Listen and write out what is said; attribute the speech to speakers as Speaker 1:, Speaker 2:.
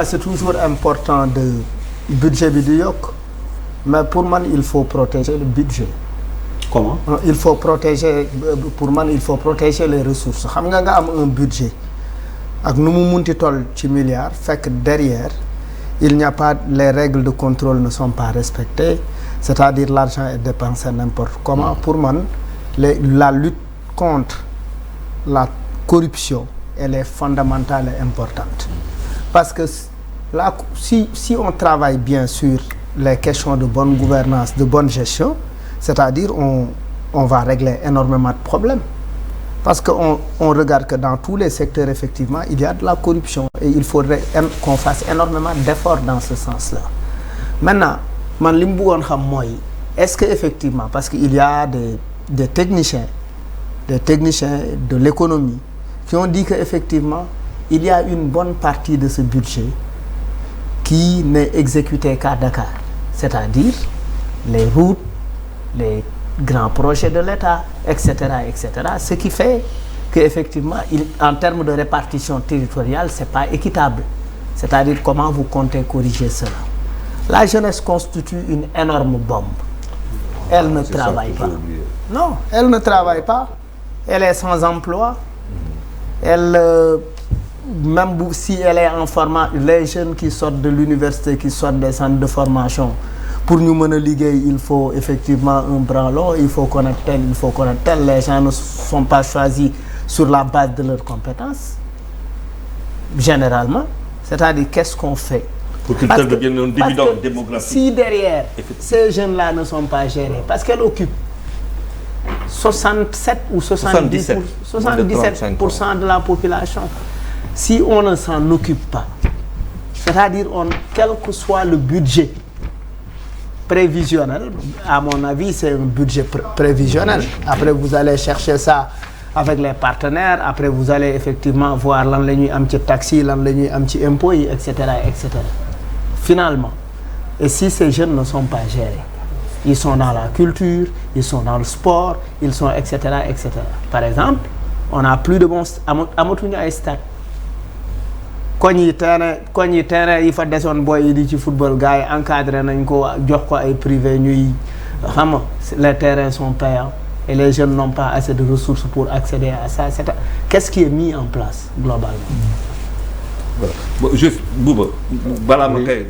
Speaker 1: C'est toujours important de budget bi di yokk mais pour man il faut protéger le budget.
Speaker 2: Comment?
Speaker 1: Il faut protéger pour man il faut protéger les ressources xam nga am un budget ak nu mu munti toll ci milliards fekk derrière il n'y a pas, les règles de contrôle ne sont pas respectées, c'est-à-dire l'argent est dépensé n'importe comment. Pour man la lutte contre la corruption elle est fondamentale et importante. Parce que là, si on travaille bien sur les questions de bonne gouvernance, de bonne gestion, c'est-à-dire on va régler énormément de problèmes. Parce qu'on regarde que dans tous les secteurs, effectivement, il y a de la corruption. Et il faudrait qu'on fasse énormément d'efforts dans ce sens-là. Maintenant, est-ce qu'effectivement, parce qu'il y a des techniciens de l'économie qui ont dit qu'effectivement, il y a une bonne partie de ce budget qui n'est exécuté qu'à Dakar, c'est-à-dire les routes, les grands projets de l'État, etc., etc. Ce qui fait qu'effectivement, en termes de répartition territoriale, ce n'est pas équitable. C'est-à-dire comment vous comptez corriger cela. La jeunesse constitue une énorme bombe. Elle ne travaille pas. Non, elle ne travaille pas. Elle est sans emploi. Elle... même si elle est en formation, les jeunes qui sortent de l'université, qui sortent des centres de formation, pour nous mener liguer, il faut effectivement un bras long, il faut connaître tel, il faut connaître tel. Les gens ne sont pas choisis sur la base de leurs compétences, généralement. C'est-à-dire, qu'est-ce qu'on fait?
Speaker 2: Pour qu'ils deviennent un dividende démographique.
Speaker 1: Si derrière, ces jeunes-là ne sont pas gérés, parce qu'elles occupent 67 ou 77% de la population. Si on ne s'en occupe pas, c'est-à-dire quel que soit le budget prévisionnel, à mon avis c'est un budget prévisionnel. Après vous allez chercher ça avec les partenaires, après vous allez effectivement voir l'an la ñuy am ci taxi, l'an la ñuy am ci impôts, etc., etc. Finalement, et si ces jeunes ne sont pas gérés, ils sont dans la culture, ils sont dans le sport, ils sont etc., etc. Par exemple, on n'a plus de bons amatuñu ay stade. koñ yi terrain yi fa desoon boy yi di ci football gars yi encadré nañ ko jox ko ay privé ñuy xam les terrains sont payants et les jeunes n'ont pas assez de ressources pour accéder à ça. Qu'est-ce qui est mis en place globalement?
Speaker 2: Voilà. Juste Bouba balaa ma kay.